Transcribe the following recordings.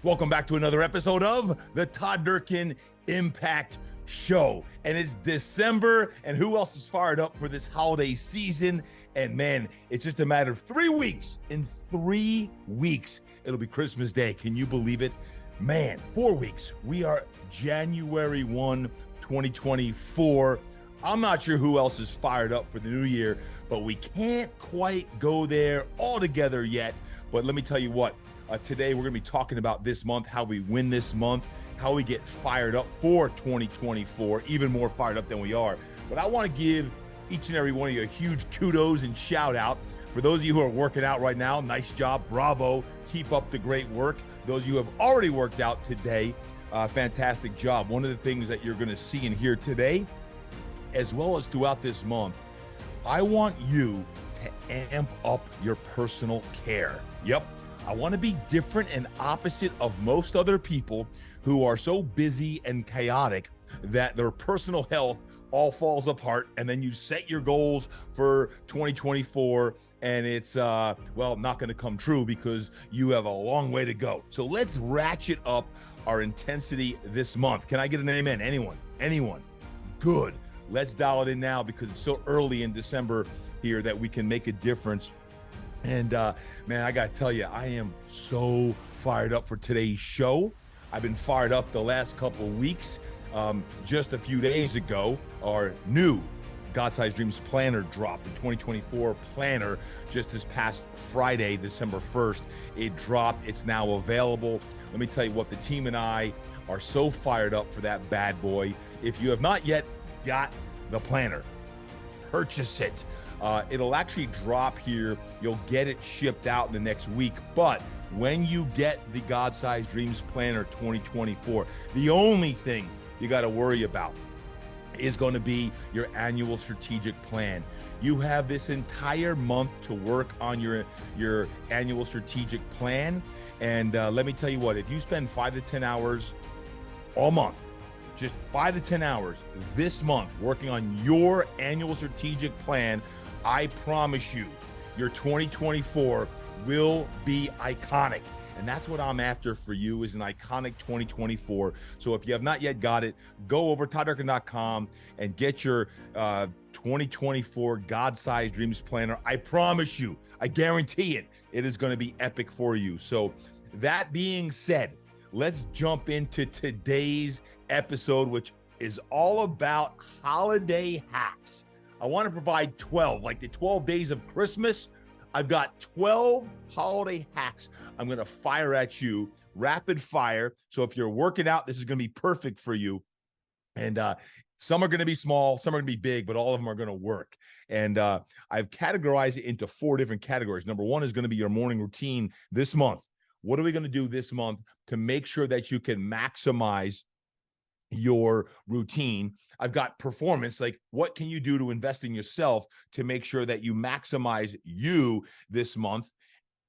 Welcome back to another episode of the Todd Durkin Impact Show. And it's December, and who else is fired up for this holiday season? And man, it's just a matter of 3 weeks. In 3 weeks, it'll be Christmas Day. Can you believe it? Man, 4 weeks. We are January 1, 2024. I'm not sure who else is fired up for the new year, but we can't quite go there all together yet. But let me tell you what. Today, we're going to be talking about this month, how we win this month, how we get fired up for 2024, even more fired up than we are. But I want to give each and every one of you a huge kudos and shout out. For those of you who are working out right now, nice job, bravo, keep up the great work. Those of you who have already worked out today, fantastic job. One of the things that you're going to see and hear today, as well as throughout this month, I want you to amp up your personal care. Yep. I want to be different and opposite of most other people who are so busy and chaotic that their personal health all falls apart. And then you set your goals for 2024 and it's, not going to come true because you have a long way to go. So let's ratchet up our intensity this month. Can I get an amen? Anyone? Good. Let's dial it in now because it's so early in December here that we can make a difference. And man, I gotta tell you, I am so fired up for today's show. I've been fired up the last couple of weeks. Just a few days ago, our new God-Sized Dreams Planner dropped, the 2024 Planner, just this past Friday, December 1st. It dropped. It's now available. Let me tell you what, the team and I are so fired up for that bad boy. If you have not yet got the planner, purchase it. It'll actually drop here. You'll get it shipped out in the next week. But when you get the God-Sized Dreams Planner 2024, the only thing you got to worry about is going to be your annual strategic plan. You have this entire month to work on your annual strategic plan. And let me tell you what, if you spend 5 to 10 hours all month, just 5 to 10 hours this month working on your annual strategic plan, I promise you, your 2024 will be iconic. And that's what I'm after for you, is an iconic 2024. So if you have not yet got it, go over toddarkin.com and get your 2024 God-Sized Dreams Planner. I promise you, I guarantee it, it is going to be epic for you. So that being said, let's jump into today's episode, which is all about holiday hacks. I want to provide 12, like the 12 days of Christmas. I've got 12 holiday hacks I'm going to fire at you, rapid fire. So if you're working out, this is going to be perfect for you. And some are going to be small, some are going to be big, but all of them are going to work. And I've categorized it into 4 different categories. Number 1 is going to be your morning routine this month. What are we going to do this month to make sure that you can maximize your routine? I've got performance, like what can you do to invest in yourself to make sure that you maximize you this month,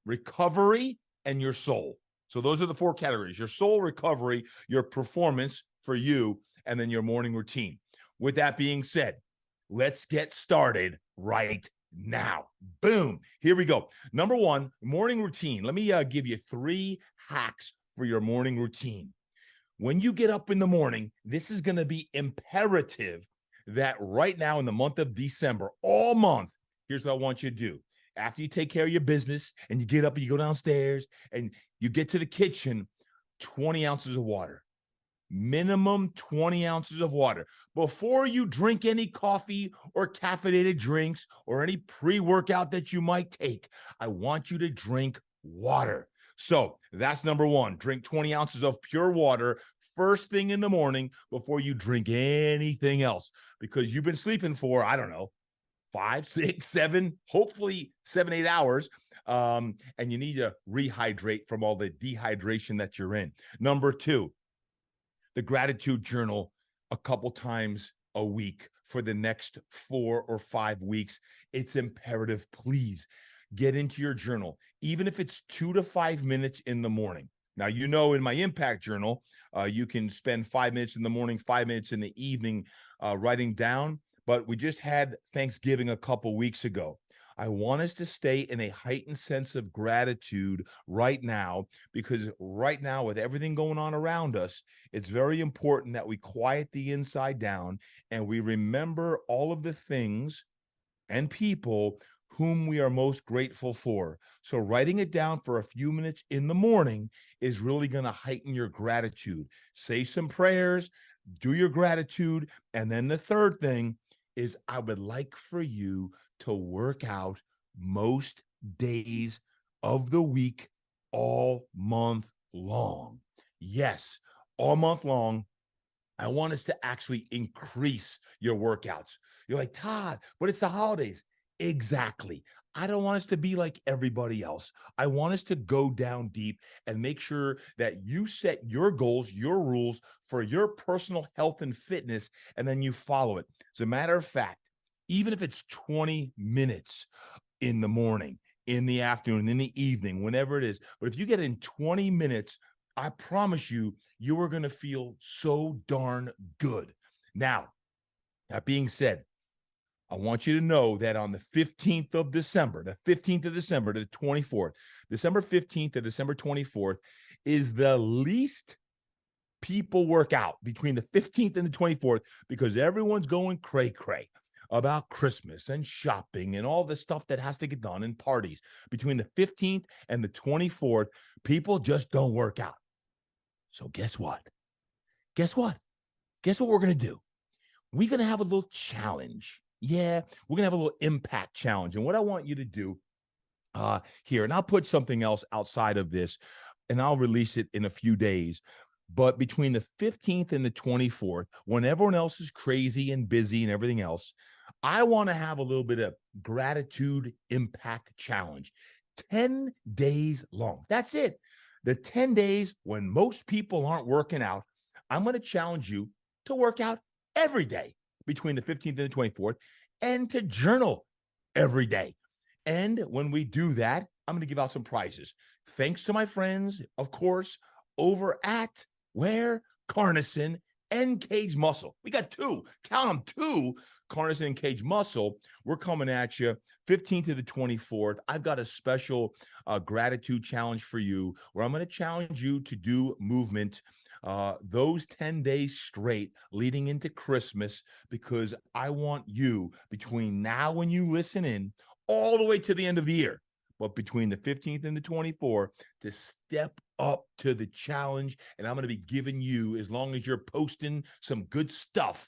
recovery, and your soul. So those are the 4 categories: your soul, recovery, your performance for you, and then your morning routine. With that being said, let's get started right now. Boom. Here we go. Number 1, morning routine. Let me give you 3 hacks for your morning routine. When you get up in the morning, this is going to be imperative that right now in the month of December, all month, here's what I want you to do. After you take care of your business and you get up and you go downstairs and you get to the kitchen, 20 ounces of water. Minimum 20 ounces of water. Before you drink any coffee or caffeinated drinks or any pre-workout that you might take, I want you to drink water. So that's number 1. Drink 20 ounces of pure water first thing in the morning before you drink anything else, because you've been sleeping for, I don't know, 5, 6, 7, hopefully 7, 8 hours. And you need to rehydrate from all the dehydration that you're in. Number 2, the gratitude journal a couple times a week for the next 4 or 5 weeks. It's imperative. Please get into your journal, even if it's 2 to 5 minutes in the morning. Now, you know, in my impact journal, you can spend 5 minutes in the morning, 5 minutes in the evening writing down. But we just had Thanksgiving a couple weeks ago. I want us to stay in a heightened sense of gratitude right now, because right now, with everything going on around us, it's very important that we quiet the inside down and we remember all of the things and people whom we are most grateful for. So, writing it down for a few minutes in the morning is really going to heighten your gratitude. Say some prayers, do your gratitude. And then the third thing is, I would like for you to work out most days of the week all month long. Yes, all month long. I want us to actually increase your workouts. You're like, Todd, but it's the holidays. Exactly. I don't want us to be like everybody else. I want us to go down deep and make sure that you set your goals, your rules for your personal health and fitness, and then you follow it. As a matter of fact, even if it's 20 minutes in the morning, in the afternoon, in the evening, whenever it is, but if you get in 20 minutes, I promise you, you are going to feel so darn good. Now, that being said, I want you to know that on the 15th of December, the 15th of December to the 24th, December 15th to December 24th is the least people work out between the 15th and the 24th, because everyone's going cray-cray about Christmas and shopping and all the stuff that has to get done and parties. Between the 15th and the 24th, people just don't work out. So guess what? Guess what? Guess what we're going to do? We're going to have a little challenge. Yeah, we're going to have a little impact challenge. And what I want you to do here, and I'll put something else outside of this, and I'll release it in a few days. But between the 15th and the 24th, when everyone else is crazy and busy and everything else, I want to have a little bit of gratitude impact challenge. 10 days long. That's it. The 10 days when most people aren't working out, I'm going to challenge you to work out every day between the 15th and the 24th, and to journal every day. And when we do that, I'm going to give out some prizes. Thanks to my friends, of course, over at where? Carnison and Cage Muscle. We got two, count them, two, Carnison and Cage Muscle. We're coming at you 15th to the 24th. I've got a special gratitude challenge for you, where I'm going to challenge you to do movement those 10 days straight leading into Christmas, because I want you, between now and you listen in, all the way to the end of the year, but between the 15th and the 24th, to step up to the challenge. And I'm going to be giving you, as long as you're posting some good stuff,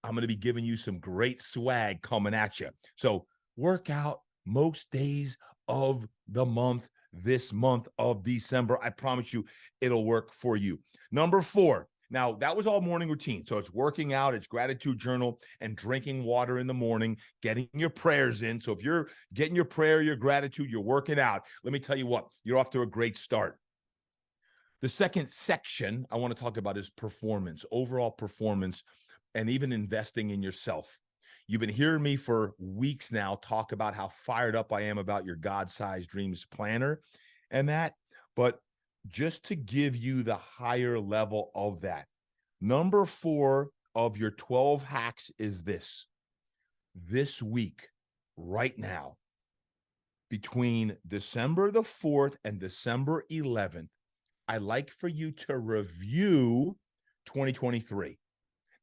I'm going to be giving you some great swag coming at you. So work out most days of the month, this month of December. I promise you it'll work for you. Number 4. Now, that was all morning routine. So it's working out, it's gratitude journal, and drinking water in the morning, getting your prayers in. So if you're getting your prayer, your gratitude, you're working out, let me tell you what, you're off to a great start. The second section I want to talk about is performance, overall performance, and even investing in yourself. You've been hearing me for weeks now talk about how fired up I am about your God-sized dreams planner and that, but just to give you the higher level of that, number 4 of your 12 hacks is this. This week, right now, between December the 4th and December 11th, I'd like for you to review 2023.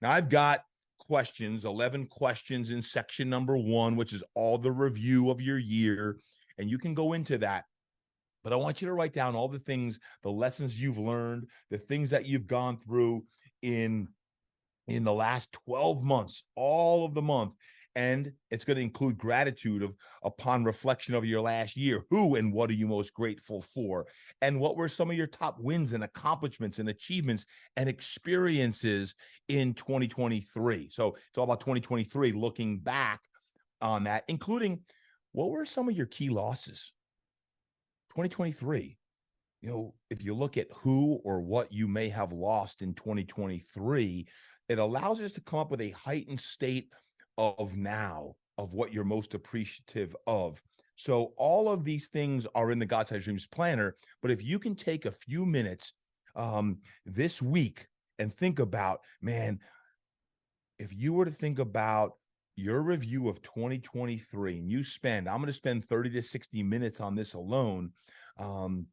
Now, I've got questions, 11 questions in section number 1, which is all the review of your year, and you can go into that. But I want you to write down all the things, the lessons you've learned, the things that you've gone through in the last 12 months, all of the month. And it's going to include gratitude upon reflection of your last year. Who and what are you most grateful for? And what were some of your top wins and accomplishments and achievements and experiences in 2023? So it's all about 2023, looking back on that, including what were some of your key losses? 2023, if you look at who or what you may have lost in 2023, it allows us to come up with a heightened state of now, of what you're most appreciative of. So all of these things are in the God-Sized Dreams Planner. But if you can take a few minutes this week and think about, man, if you were to think about your review of 2023, and I'm going to spend 30 to 60 minutes on this alone. Um,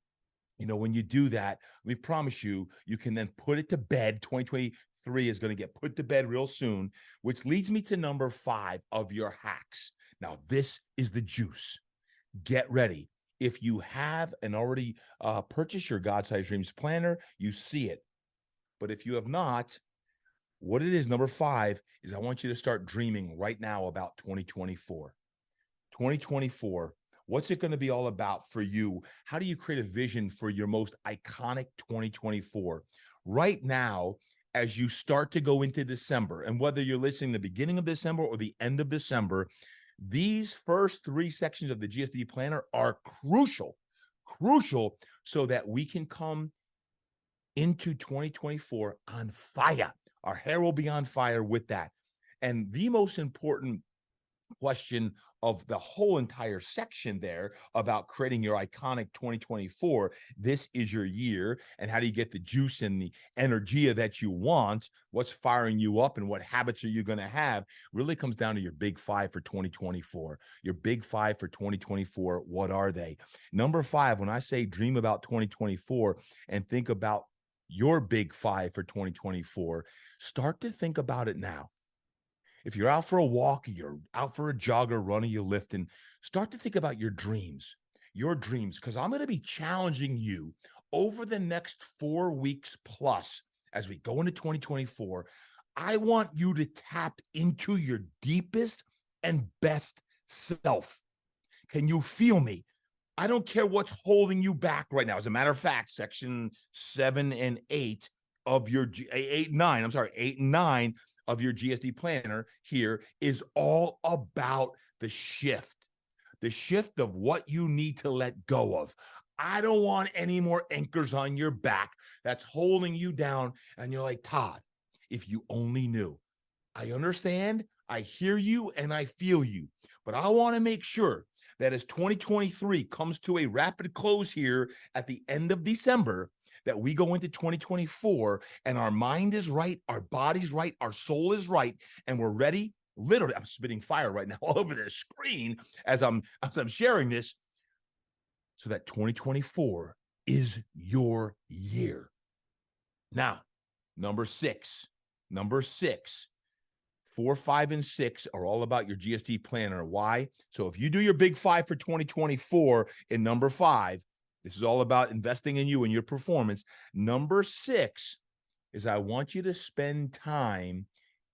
when you do that, we promise you, you can then put it to bed. 2023 is going to get put to bed real soon, which leads me to number 5 of your hacks. Now, this is the juice. Get ready. If you have and already purchased your God Size Dreams planner, you see it. But if you have not, what it is, number 5, is I want you to start dreaming right now about 2024. 2024, what's it going to be all about for you? How do you create a vision for your most iconic 2024? Right now, as you start to go into December, and whether you're listening the beginning of December or the end of December, these first 3 sections of the GSD planner are crucial, so that we can come into 2024 on fire. Our hair will be on fire with that. And the most important question of the whole entire section there about creating your iconic 2024, this is your year, and how do you get the juice and the energy that you want, what's firing you up, and what habits are you going to have, really comes down to your big 5 for 2024. Your big 5 for 2024, what are they? Number 5, when I say dream about 2024 and think about your big 5 for 2024, start to think about it now. If you're out for a walk, you're out for a jog or run, or you're lifting, start to think about your dreams, because I'm going to be challenging you over the next 4 weeks plus as we go into 2024. I want you to tap into your deepest and best self. Can you feel me? I don't care what's holding you back right now. As a matter of fact, section 7 and 8 of your 8 and 9 of your GSD planner here is all about the shift of what you need to let go of. I don't want any more anchors on your back that's holding you down. And you're like, Todd, if you only knew. I understand, I hear you, and I feel you. But I want to make sure that as 2023 comes to a rapid close here at the end of December, that we go into 2024 and our mind is right, our body's right, our soul is right, and we're ready. Literally, I'm spitting fire right now all over the screen as I'm sharing this, so that 2024 is your year. Now, number six, 4, 5, and 6 are all about your GSD planner. Why? So if you do your big 5 for 2024 in number 5, this is all about investing in you and your performance. Number 6 is I want you to spend time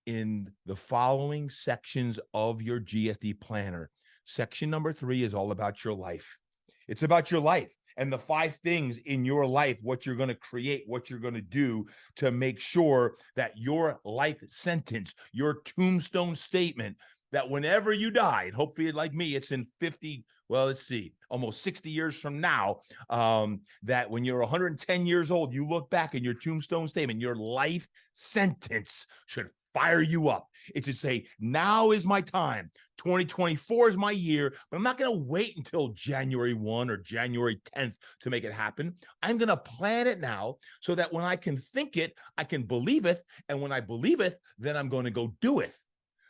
in the following sections of your GSD planner. Section number 3 is all about your life. It's about your life and the 5 things in your life, what you're going to create, what you're going to do to make sure that your life sentence, your tombstone statement, that whenever you die, and hopefully like me, it's in 50, well, let's see, almost 60 years from now, that when you're 110 years old, you look back in your tombstone statement, your life sentence should fire you up. It should say, now is my time. 2024 is my year, but I'm not going to wait until January 1 or January 10th to make it happen. I'm going to plan it now so that when I can think it, I can believe it. And when I believe it, then I'm going to go do it.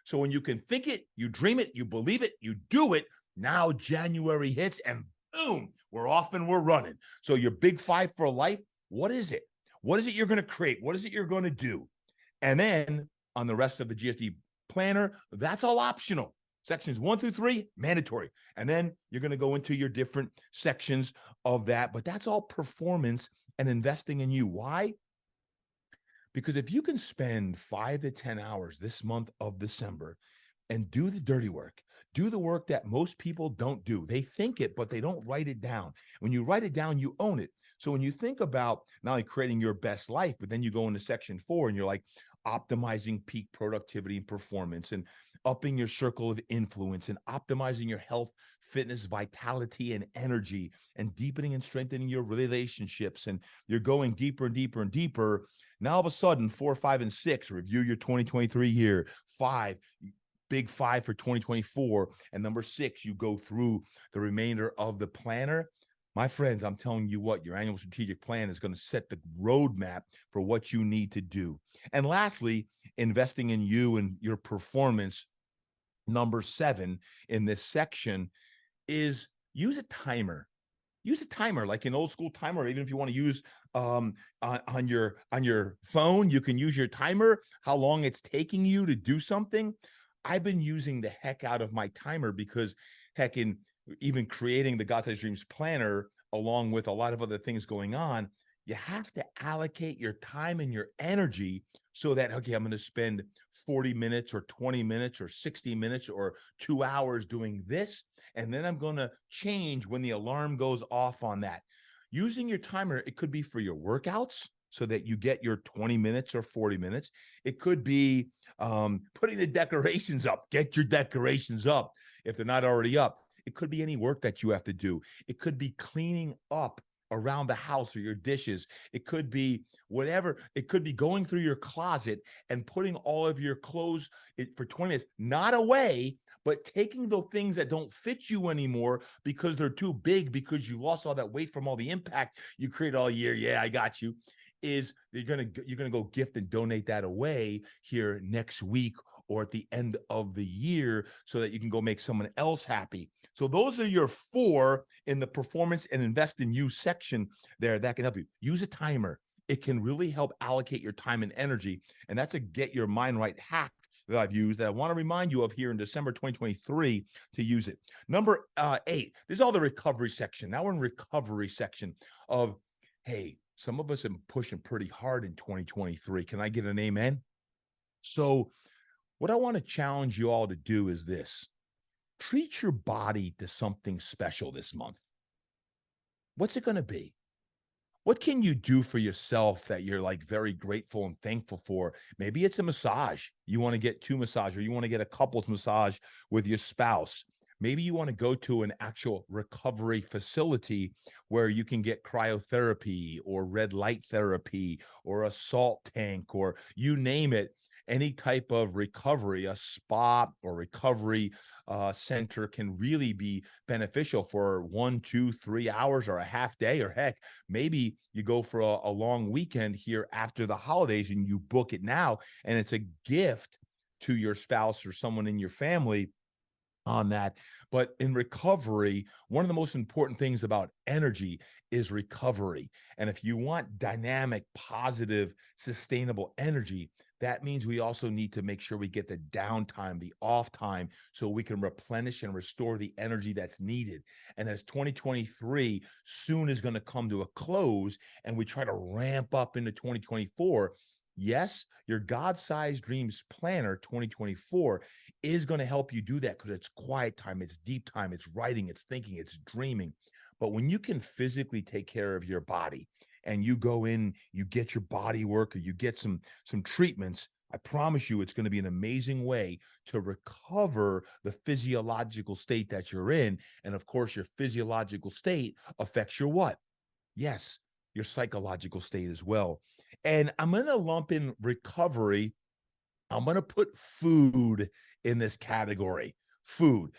So when you can think it, you dream it, you believe it, you do it. Now January hits and boom, we're off and we're running. So your big 5 for life, what is it? What is it you're going to create? What is it you're going to do? And then on the rest of the GSD planner, that's all optional. Sections 1 through 3, mandatory. And then you're going to go into your different sections of that. But that's all performance and investing in you. Why? Because if you can spend 5 to 10 hours this month of December and do the dirty work, do the work that most people don't do. They think it, but they don't write it down. When you write it down, you own it. So when you think about not only creating your best life, but then you go into section 4 and you're like optimizing peak productivity and performance and upping your circle of influence and optimizing your health, fitness, vitality, and energy and deepening and strengthening your relationships. And you're going deeper and deeper and deeper. Now, all of a sudden, 4, 5, and 6, review your 2023 year. 5, big 5 for 2024. And number 6, you go through the remainder of the planner. My friends, I'm telling you what, your annual strategic plan is going to set the roadmap for what you need to do. And lastly, investing in you and your performance. number 7 in this section is use a timer. Use a timer, like an old school timer, or even if you want to use on your phone, you can use your timer, how long it's taking you to do something. I've been using the heck out of my timer because heck, in even creating the God Size Dreams planner, along with a lot of other things going on, you have to allocate your time and your energy so that, okay, I'm going to spend 40 minutes or 20 minutes or 60 minutes or 2 hours doing this. And then I'm going to change when the alarm goes off on that. Using your timer, it could be for your workouts so that you get your 20 minutes or 40 minutes. It could be putting the decorations up. Get your decorations up if they're not already up. It could be any work that you have to do. It could be cleaning up around the house or your dishes. It could be whatever. It could be going through your closet and putting all of your clothes for 20 minutes, not away, but taking the things that don't fit you anymore because they're too big, because you lost all that weight from all the impact you create all year. Yeah, I got you. Is you're gonna go gift and donate that away here next week or at the end of the year so that you can go make someone else happy. So those are your 4 in the performance and invest in you section there that can help you. Use a timer. It can really help allocate your time and energy. And that's a get your mind right hack that I've used that I want to remind you of here in December 2023 to use it. Number 8, this is all the recovery section. Now we're in recovery section of, hey, some of us have been pushing pretty hard in 2023. Can I get an amen? So what I want to challenge you all to do is this: treat your body to something special this month. What's it going to be? What can you do for yourself that you're like very grateful and thankful for? Maybe it's a massage. You want to get 2 massage, or you want to get a couples massage with your spouse. Maybe you want to go to an actual recovery facility where you can get cryotherapy or red light therapy or a salt tank, or you name it. Any type of recovery, a spa or recovery center can really be beneficial for 1, 2, 3 hours or a half day, or heck, maybe you go for a long weekend here after the holidays and you book it now, and it's a gift to your spouse or someone in your family on that. But in recovery, one of the most important things about energy is recovery. And if you want dynamic, positive, sustainable energy, that means we also need to make sure we get the downtime, the off time, so we can replenish and restore the energy that's needed. And as 2023 soon is going to come to a close and we try to ramp up into 2024, yes, your God-sized dreams planner 2024 is going to help you do that because it's quiet time, it's deep time, it's writing, it's thinking, it's dreaming. But when you can physically take care of your body and you go in, you get your body work, or you get some treatments, I promise you it's going to be an amazing way to recover the physiological state that you're in. And of course, your physiological state affects your what? Yes, your psychological state as well. And I'm going to lump in recovery. I'm going to put food in this category. Food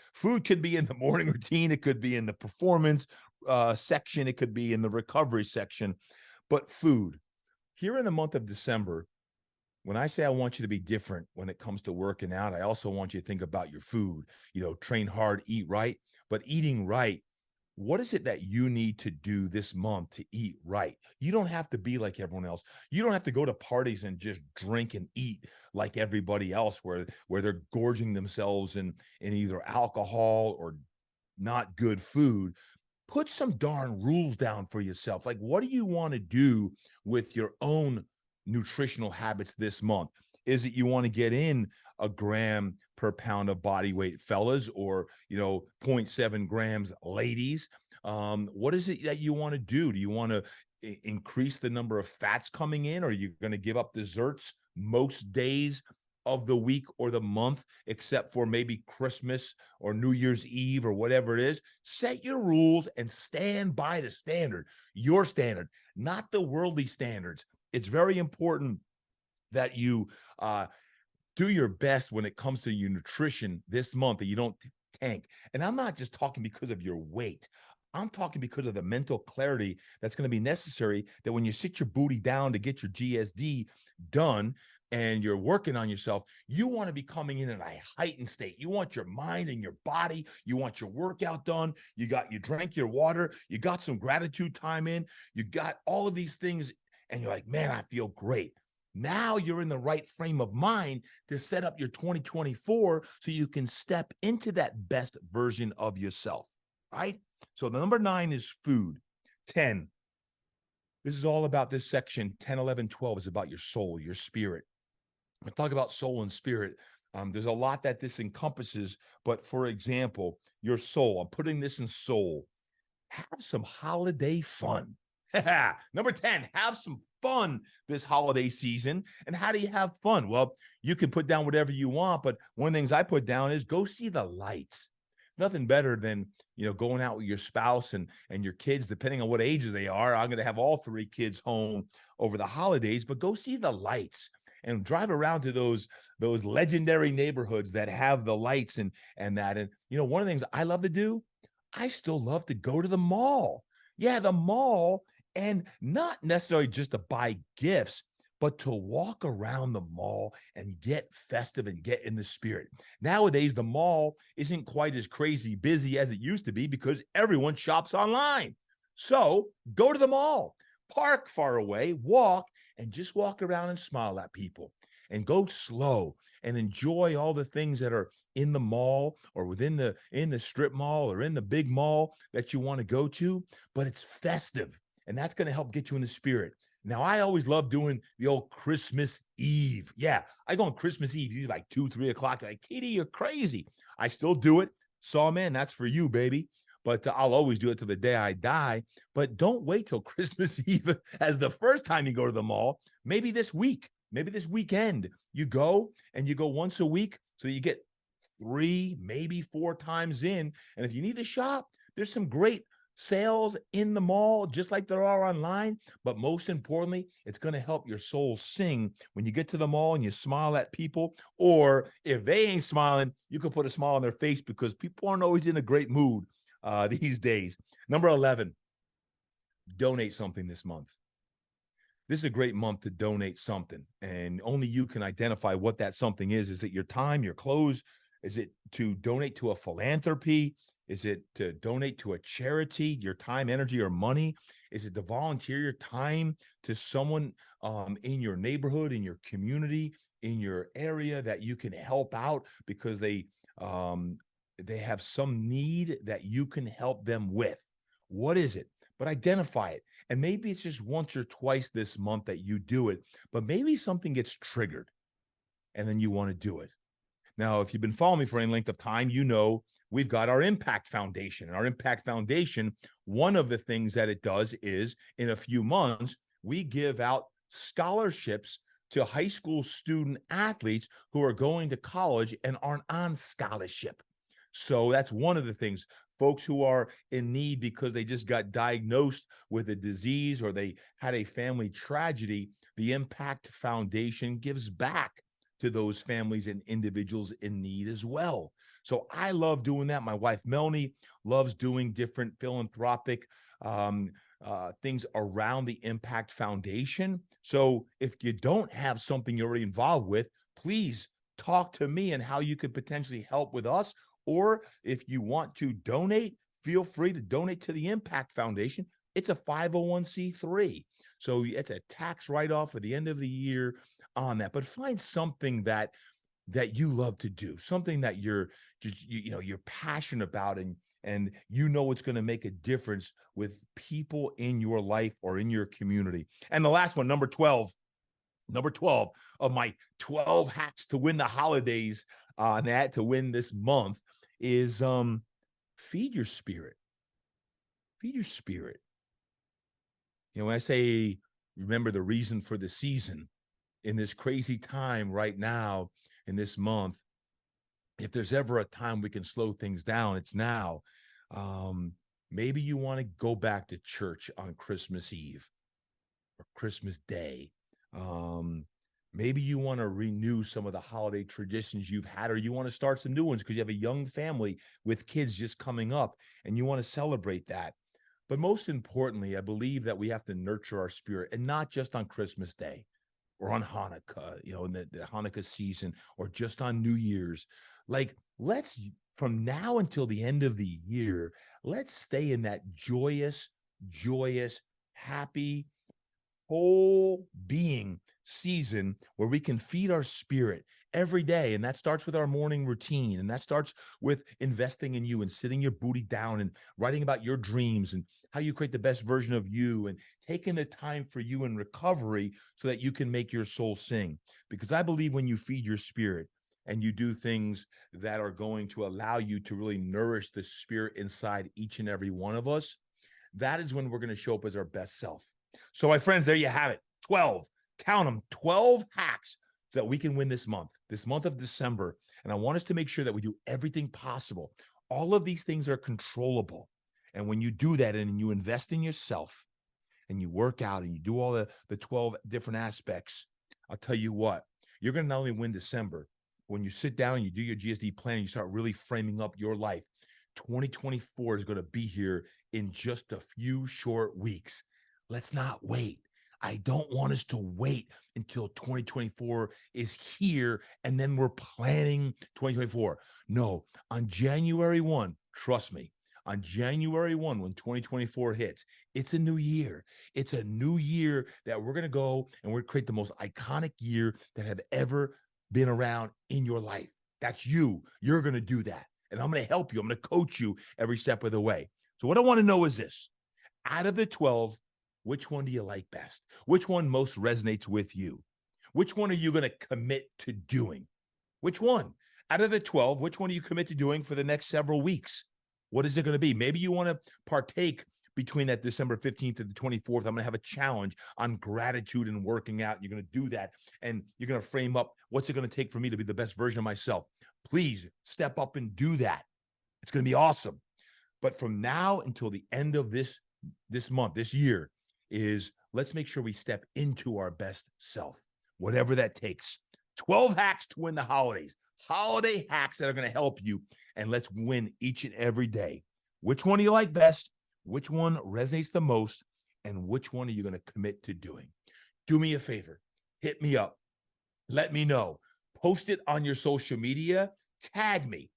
could be in the morning routine. It could be in the performance section. It could be in the recovery section. But food, here in the month of December, when I say I want you to be different when it comes to working out, I also want you to think about your food. Train hard, eat right. But eating right, what is it that you need to do this month to eat right? You don't have to be like everyone else. You don't have to go to parties and just drink and eat like everybody else, where they're gorging themselves in either alcohol or not good food. Put some darn rules down for yourself. Like, what do you want to do with your own nutritional habits this month? Is it you want to get in a gram per pound of body weight, fellas, or 0.7 grams, ladies? What is it that you want to do? Do you want to increase the number of fats coming in? Or are you going to give up desserts most days of the week or the month, except for maybe Christmas or New Year's Eve or whatever it is? Set your rules and stand by the standard, your standard, not the worldly standards. It's very important that you do your best when it comes to your nutrition this month, that you don't tank. And I'm not just talking because of your weight. I'm talking because of the mental clarity that's going to be necessary, that when you sit your booty down to get your GSD done, and you're working on yourself, you want to be coming in a heightened state. You want your mind and your body, you want your workout done, you drank your water, you got some gratitude time in, you got all of these things, and you're like, man, I feel great. Now you're in the right frame of mind to set up your 2024 so you can step into that best version of yourself, right? So the number 9 is food. 10, this is all about this section. 10, 11, 12 is about your soul, your spirit. When I talk about soul and spirit, there's a lot that this encompasses. But for example, your soul, I'm putting this in soul. Have some holiday fun. Number 10, have some fun this holiday season. And how do you have fun? Well, you can put down whatever you want, but one of the things I put down is go see the lights. Nothing better than, going out with your spouse and your kids, depending on what ages they are. I'm going to have all 3 kids home over the holidays, but go see the lights and drive around to those legendary neighborhoods that have the lights and that. And, one of the things I love to do, I still love to go to the mall. Yeah, the mall, and not necessarily just to buy gifts, but to walk around the mall and get festive and get in the spirit. Nowadays, the mall isn't quite as crazy busy as it used to be because everyone shops online. So go to the mall, park far away, walk, and just walk around and smile at people. And go slow and enjoy all the things that are in the mall or in the strip mall or in the big mall that you want to go to, but it's festive. And that's going to help get you in the spirit. Now, I always love doing the old Christmas Eve. Yeah, I go on Christmas Eve, usually like 2, 3 o'clock. You're like, Katie, you're crazy. I still do it. So, man, that's for you, baby. But I'll always do it till the day I die. But don't wait till Christmas Eve as the first time you go to the mall. Maybe this week, maybe this weekend, you go once a week. So you get 3, maybe 4 times in. And if you need to shop, there's some great sales in the mall, just like there are online. But most importantly, it's going to help your soul sing when you get to the mall and you smile at people. Or if they ain't smiling, you can put a smile on their face because people aren't always in a great mood these days. Number 11, donate something this month. This is a great month to donate something, and only you can identify what that something is. Is it your time, your clothes? Is it to donate to a philanthropy? Is it to donate to a charity, your time, energy, or money? Is it to volunteer your time to someone in your neighborhood, in your community, in your area that you can help out because they have some need that you can help them with? What is it? But identify it. And maybe it's just once or twice this month that you do it, but maybe something gets triggered and then you want to do it. Now, if you've been following me for any length of time, you know we've got our Impact Foundation. And our Impact Foundation, one of the things that it does is in a few months, we give out scholarships to high school student athletes who are going to college and aren't on scholarship. So that's one of the things. Folks who are in need because they just got diagnosed with a disease or they had a family tragedy, the Impact Foundation gives back to those families and individuals in need as well. So I love doing that. My wife, Melanie, loves doing different philanthropic things around the Impact Foundation. So if you don't have something you're already involved with, please talk to me and how you could potentially help with us. Or if you want to donate, feel free to donate to the Impact Foundation. It's a 501c3. So it's a tax write-off at the end of the year on that. But find something that you love to do, something that you're passionate about, and you know it's going to make a difference with people in your life or in your community. And the last one, number 12 of my 12 hacks to win the holidays to win this month is feed your spirit. Feed your spirit. When I say remember the reason for the season in this crazy time right now in this month, if there's ever a time we can slow things down, it's now. Maybe you want to go back to church on Christmas Eve or Christmas Day. Maybe you want to renew some of the holiday traditions you've had, or you want to start some new ones because you have a young family with kids just coming up and you want to celebrate that. But most importantly, I believe that we have to nurture our spirit, and not just on Christmas Day, or on Hanukkah, in the Hanukkah season, or just on New Year's. Like, let's, from now until the end of the year, let's stay in that joyous, happy, whole being season where we can feed our spirit every day. And that starts with our morning routine. And that starts with investing in you and sitting your booty down and writing about your dreams and how you create the best version of you, and taking the time for you in recovery so that you can make your soul sing. Because I believe when you feed your spirit and you do things that are going to allow you to really nourish the spirit inside each and every one of us, that is when we're going to show up as our best self. So, my friends, there you have it. 12, count them, 12 hacks so that we can win this month of December. And I want us to make sure that we do everything possible. All of these things are controllable. And when you do that and you invest in yourself and you work out and you do all the 12 different aspects, I'll tell you what, you're going to not only win December, when you sit down and you do your GSD plan, you start really framing up your life. 2024 is going to be here in just a few short weeks. Let's not wait. I don't want us to wait until 2024 is here and then we're planning 2024. No, on January 1, trust me, on January 1, when 2024 hits, it's a new year. It's a new year that we're going to go and we're going to create the most iconic year that have ever been around in your life. That's you. You're going to do that. And I'm going to help you. I'm going to coach you every step of the way. So what I want to know is this: out of the 12, which one do you like best? Which one most resonates with you? Which one are you going to commit to doing? Which one? Out of the 12, which one do you commit to doing for the next several weeks? What is it going to be? Maybe you want to partake between that December 15th and the 24th. I'm going to have a challenge on gratitude and working out. You're going to do that, and you're going to frame up what's it going to take for me to be the best version of myself. Please step up and do that. It's going to be awesome. But from now until the end of this month, this year, is let's make sure we step into our best self, whatever that takes. 12 hacks to win the holidays. Holiday hacks that are going to help you, and let's win each and every day. Which one do you like best? Which one resonates the most? And which one are you going to commit to doing? Do me a favor. Hit me up. Let me know. Post it on your social media. Tag me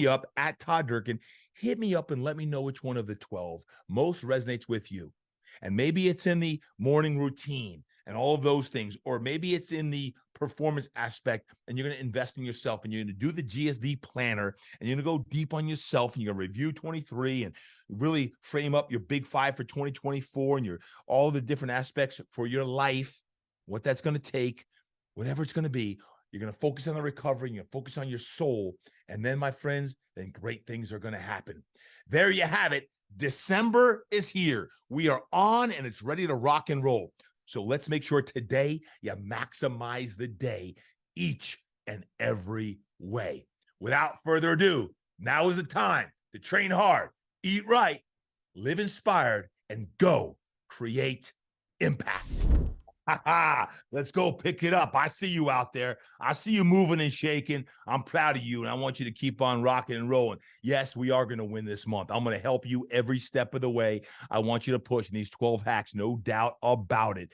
up at Todd Durkin. Hit me up and let me know which one of the 12 most resonates with you. And maybe it's in the morning routine and all of those things, or maybe it's in the performance aspect, and you're going to invest in yourself and you're going to do the GSD planner and you're going to go deep on yourself and you're going to review 23 and really frame up your big 5 for 2024 and all the different aspects for your life, what that's going to take, whatever it's going to be. You're going to focus on the recovery, you're going to focus on your soul. And then, my friends, then great things are going to happen. There you have it. December is here. We are on and it's ready to rock and roll. So let's make sure today you maximize the day each and every way. Without further ado, now is the time to train hard, eat right, live inspired, and go create impact. Let's go pick it up. I see you out there. I see you moving and shaking. I'm proud of you, and I want you to keep on rocking and rolling. Yes, we are going to win this month. I'm going to help you every step of the way. I want you to push, and these 12 hacks, no doubt about it,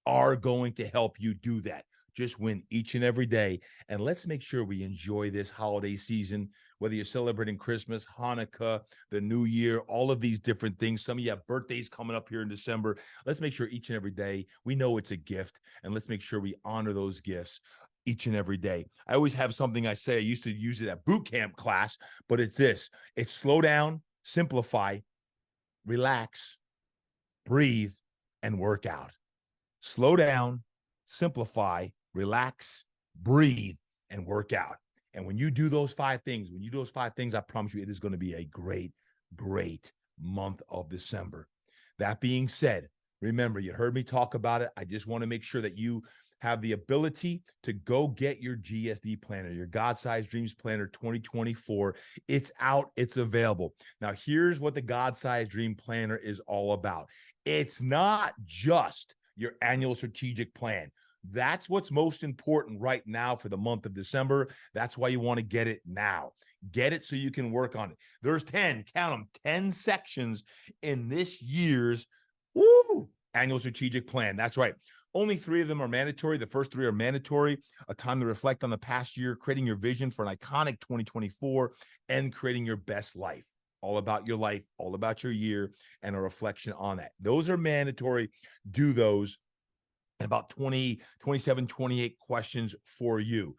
are going to help you do that. Just win each and every day, and let's make sure we enjoy this holiday season, whether you're celebrating Christmas, Hanukkah, the New Year, all of these different things. Some of you have birthdays coming up here in December. Let's make sure each and every day, we know it's a gift, and let's make sure we honor those gifts each and every day. I always have something I say. I used to use it at boot camp class, but it's this. It's slow down, simplify, relax, breathe, and work out. Slow down, simplify, relax, breathe, and work out. And when you do those 5 things, I promise you it is going to be a great, great month of December. That being said, remember, you heard me talk about it. I just want to make sure that you have the ability to go get your GSD planner, your God-Sized Dreams Planner 2024. It's out. It's available. Now, here's what the God-Sized Dream Planner is all about. It's not just your annual strategic plan. That's what's most important right now for the month of December. That's why you want to get it now. Get it so you can work on it. There's 10, count them, 10 sections in this year's annual strategic plan. That's right. Only 3 of them are mandatory. The first 3 are mandatory: a time to reflect on the past year, creating your vision for an iconic 2024, and creating your best life. All about your life, all about your year, and a reflection on that. Those are mandatory. Do those. And about 20, 27, 28 questions for you.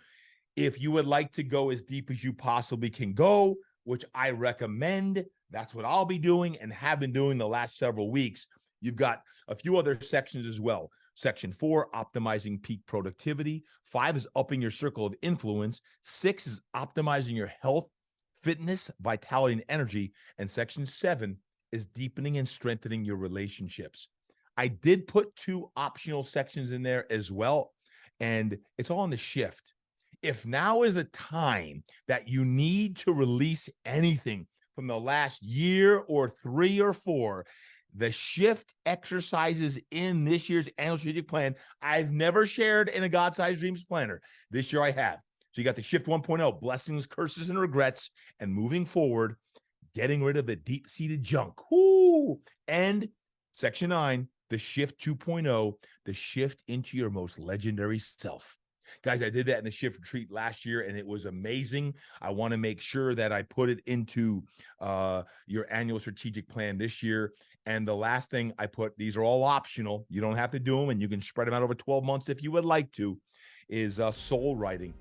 If you would like to go as deep as you possibly can go, which I recommend, that's what I'll be doing and have been doing the last several weeks. You've got a few other sections as well. Section 4, optimizing peak productivity. 5 is upping your circle of influence. 6 is optimizing your health, fitness, vitality, and energy. And section 7 is deepening and strengthening your relationships. I did put 2 optional sections in there as well, and it's all on the shift. If now is the time that you need to release anything from the last year or 3 or 4, the shift exercises in this year's annual strategic plan, I've never shared in a God-Sized Dreams planner. This year I have. So you got the shift 1.0, blessings, curses, and regrets, and moving forward, getting rid of the deep-seated junk. Woo! And section 9, the shift 2.0, the shift into your most legendary self. Guys, I did that in the shift retreat last year, and it was amazing. I want to make sure that I put it into your annual strategic plan this year. And the last thing I put, these are all optional. You don't have to do them, and you can spread them out over 12 months if you would like to, is soul writing.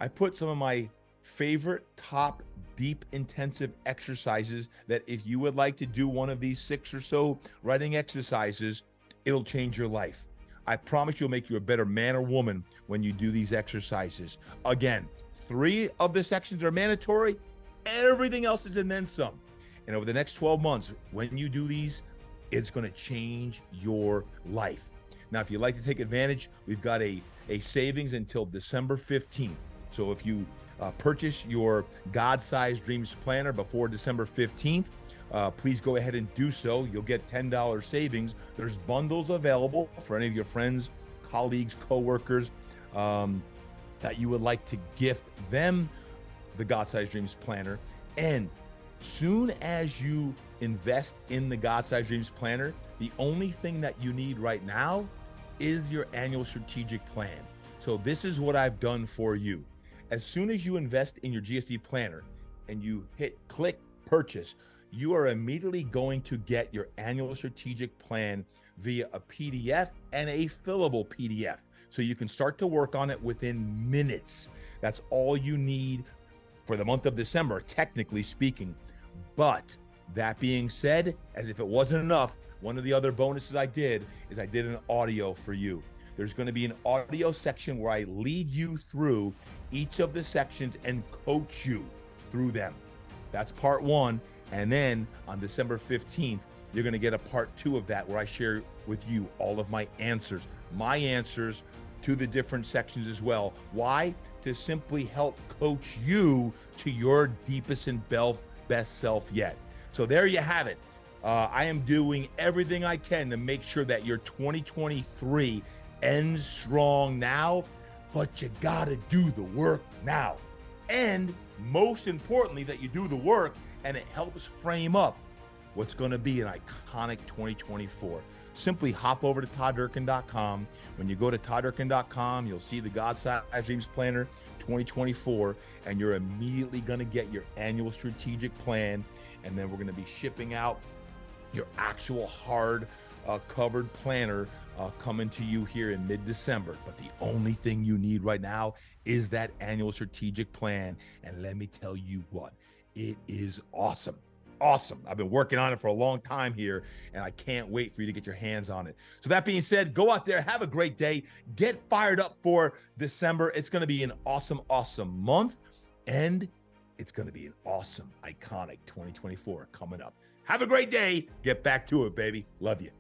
I put some of my favorite top deep intensive exercises that if you would like to do one of these 6 or so writing exercises, it'll change your life. I promise you'll make you a better man or woman when you do these exercises. Again, 3 of the sections are mandatory. Everything else is and then some. And over the next 12 months, when you do these, it's going to change your life. Now, if you'd like to take advantage, we've got a savings until December 15th. So if you purchase your God-Sized Dreams planner before December 15th, please go ahead and do so. You'll get $10 savings. There's bundles available for any of your friends, colleagues, coworkers that you would like to gift them the God-Sized Dreams planner. And soon as you invest in the God-Sized Dreams planner, the only thing that you need right now is your annual strategic plan. So this is what I've done for you. As soon as you invest in your GSD planner and you hit click purchase, you are immediately going to get your annual strategic plan via a PDF and a fillable PDF. So you can start to work on it within minutes. That's all you need for the month of December, technically speaking. But that being said, as if it wasn't enough, one of the other bonuses I did is I did an audio for you. There's going to be an audio section where I lead you through each of the sections and coach you through them. That's part 1. And then on December 15th, you're going to get a part 2 of that where I share with you all of my answers to the different sections as well. Why? To simply help coach you to your deepest and best self yet. So there you have it. I am doing everything I can to make sure that your 2023 ends strong now, but you gotta do the work now. And most importantly, that you do the work and it helps frame up what's going to be an iconic 2024. Simply hop over to todddurkin.com. When you go to todddurkin.com, you'll see the God-Sized Dreams Planner 2024, and you're immediately going to get your annual strategic plan. And then we're going to be shipping out your actual hard covered planner coming to you here in mid-December. But the only thing you need right now is that annual strategic plan. And let me tell you what, it is awesome. Awesome. I've been working on it for a long time here, and I can't wait for you to get your hands on it. So that being said, go out there, have a great day, get fired up for December. It's going to be an awesome, awesome month, and it's going to be an awesome, iconic 2024 coming up. Have a great day. Get back to it, baby. Love you.